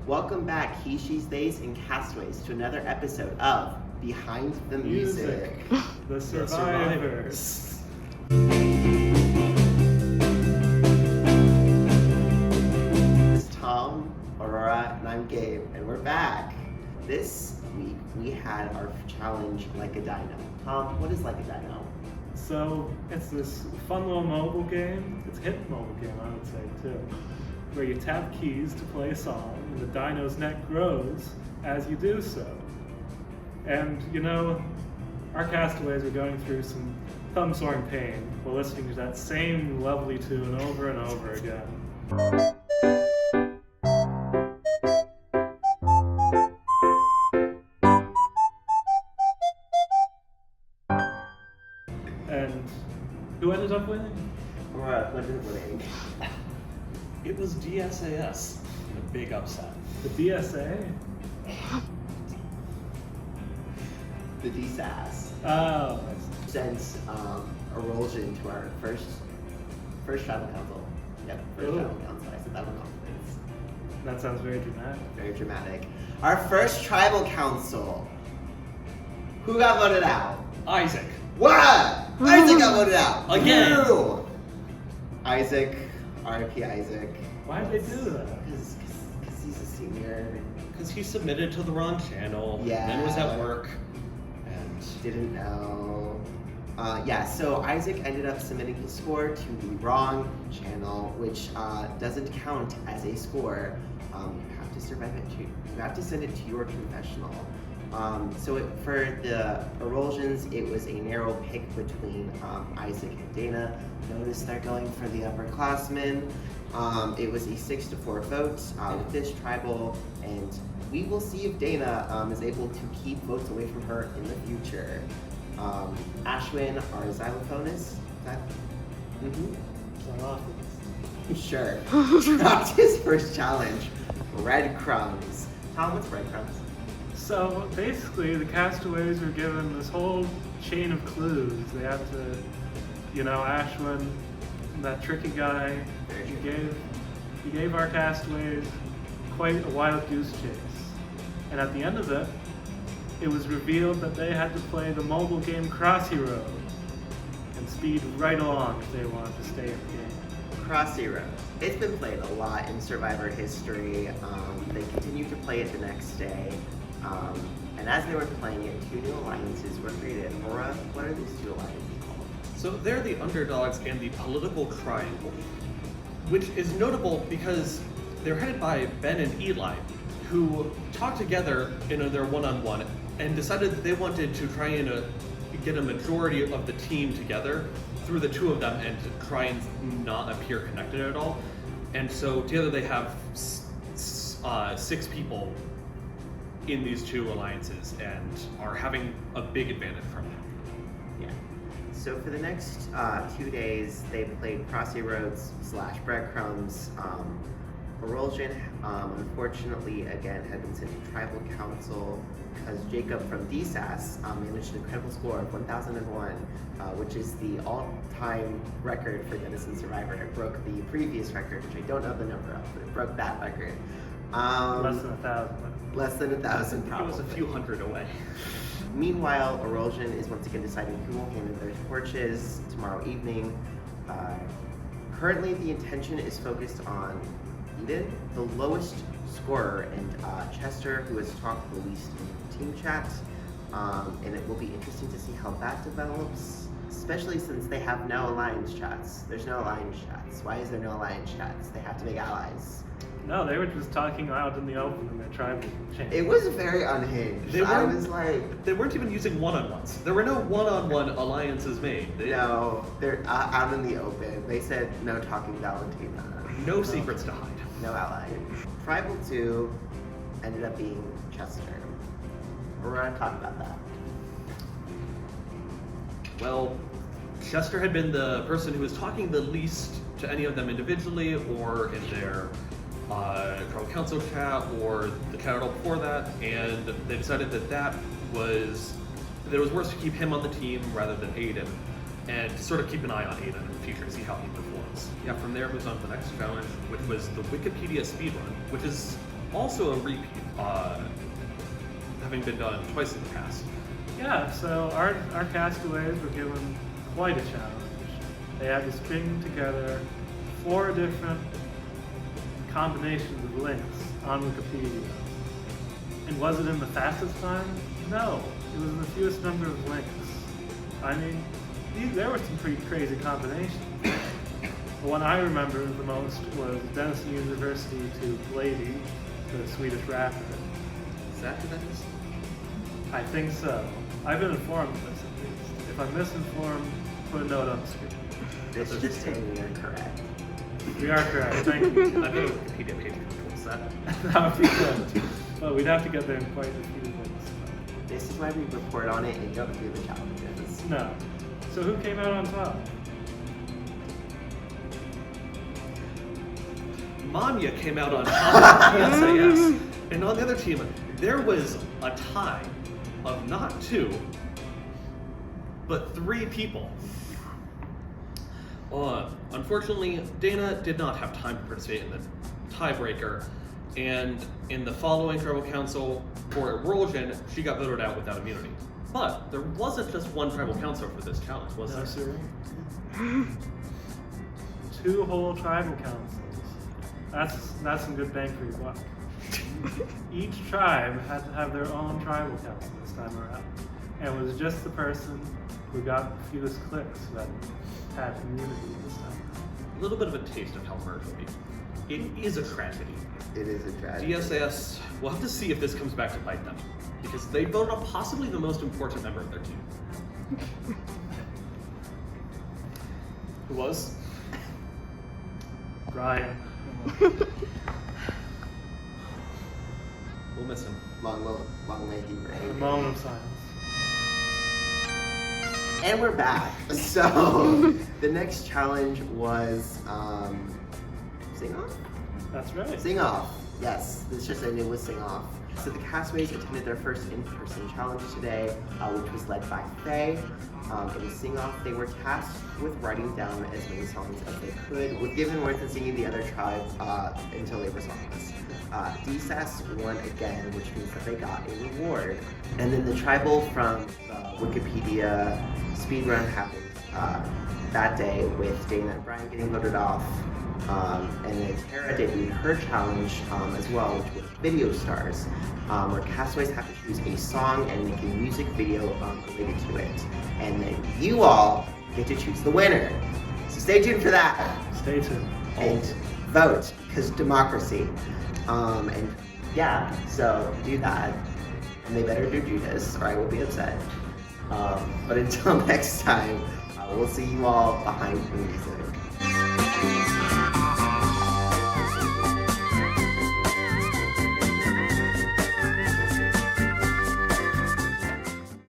Welcome back, he, she's, theys, and castaways, to another episode of Behind the Music. The Survivors. This is Tom, Aurora, and I'm Gabe, and we're back. This week we had our challenge, Like a Dino. Tom, what is Like a Dino? So, it's this fun little mobile game. It's a hip mobile game, I would say, too. Where you tap keys to play a song, and the dino's neck grows as you do so. And, you know, our castaways are going through some thumb-soring pain while listening to that same lovely tune over and over again. And who ended up winning? Aurora, what is winning? It was DSAS in a big upset. The DSA? The DSAS. Oh, Sends erosion to our first tribal council. Yep, first tribal council. I said that with confidence. that sounds very dramatic. Very dramatic. Our first tribal council. Who got voted out? Isaac. What? Isaac got voted out. Again. Who? Isaac. R.I.P. Isaac. Why did they do that? Because he's a senior. Because he submitted to the wrong channel, Yeah. then was at work, and Didn't know. So Isaac ended up submitting his score to the wrong channel, which doesn't count as a score. You have to survive it. You have to send it to your confessional. For the erosions, it was a narrow pick between Isaac and Dana. Notice they're going for the upperclassmen. It was a 6-4 vote with this tribal, and we will see if Dana is able to keep votes away from her in the future. Ashwin, our xylophonist, is that? Sure. Dropped his first challenge, breadcrumbs. Tom, what's breadcrumbs? So basically, the castaways were given this whole chain of clues. They have to, Ashwin, that tricky guy, he gave our castaways quite a wild goose chase. And at the end of it was revealed that they had to play the mobile game Crossy Road and speed right along if they wanted to stay in the game. Crossy Road. It's been played a lot in Survivor history. They continued to play it the next day. And as they were playing it, 2 new alliances were created. Aura, what are these 2 alliances called? so they're the underdogs and the political triangle, which is notable because they're headed by Ben and Eli, who talked together in their one-on-one and decided that they wanted to try and get a majority of the team together through the 2 of them and to try and not appear connected at all. And so together they have 6 people in these 2 alliances and are having a big advantage from them. Yeah. So for the next 2 days, they played Crossy Roads / breadcrumbs. Erosion, unfortunately, again, had been sent to Tribal Council because Jacob from DSAS managed an incredible score of 1001, which is the all-time record for Denison Survivor. It broke the previous record, which I don't know the number of, but it broke that record. Less than 1,000. Less than 1,000, It probably. was a few hundred away. Meanwhile, Erosion is once again deciding who will hand in their torches tomorrow evening. Currently, the intention is focused on Eden, the lowest scorer, and Chester, who has talked the least in team chat. And it will be interesting to see how that develops, especially since they have no alliance chats. There's no alliance chats. Why is there no alliance chats? They have to make allies. No, they were just talking out in the open in their tribal chain. It was very unhinged. I was like... They weren't even using one-on-ones. There were no one-on-one alliances made. No, they're out in the open. They said no talking Valentina. No secrets to hide. No ally. Tribal 2 ended up being Chester. We're going to talk about that. Well, Chester had been the person who was talking the least to any of them individually or in their tribal council chat or the chat before that, and they decided that it was worse to keep him on the team rather than Aiden, and to sort of keep an eye on Aiden in the future to see how he performs. Yeah, from there it moves on to the next challenge, which was the Wikipedia speedrun, which is also a repeat, having been done twice in the past. Yeah, so our castaways were given quite a challenge. They had to string together 4 different combinations of links on Wikipedia. And was it in the fastest time? No, it was in the fewest number of links. I mean, there were some pretty crazy combinations. The one I remember the most was Denison University to Lady, the Swedish rapper. Is that who that is? I think so. I've been informed of this at least. If I'm misinformed, put a note on the screen. It's just saying we are correct. We are correct, thank you. I bet a Wikipedia page controls that. That would be good. But we'd have to get there in quite a few links. This is why we report on it and don't do the challenges. No. So who came out on top? Manya came out on top of SAS. And on the other team, there was a tie of not 2, but 3 people. Unfortunately, Dana did not have time to participate in the tiebreaker, and in the following tribal council for erosion, she got voted out without immunity. But there wasn't just one tribal council for this challenge, was No, there? sir. 2 whole tribal councils. That's some good bang for your buck. Each tribe had to have their own tribal council this time around. And it was just the person who got the fewest clicks that had immunity this time. A little bit of a taste of how merge will be. It is a tragedy. It is a tragedy. DSS, we'll have to see if this comes back to bite them, because they voted on possibly the most important member of their team. Who was? Brian. We'll miss him. Long may he A reign. moment of silence. And we're back. So the next challenge was sing off. That's right. Sing off. Yes, this just ended with sing off. So the castaways attended their first in-person challenge today, which was led by Faye. It was sing off. They were tasked with writing down as many songs as they could, with given words and singing the other tribe until they were songless. DSAS won again, which means that they got a reward. And then the tribal from Wikipedia speedrun happened that day with Dana and Brian getting voted off. And then Tara debuted her challenge as well, which was Video Stars, where castaways have to choose a song and make a music video related to it. And then you all get to choose the winner. So stay tuned for that. Stay tuned. And vote, because democracy. And yeah, so do that. And they better do this, or I will be upset. But until next time, we'll see you all behind me.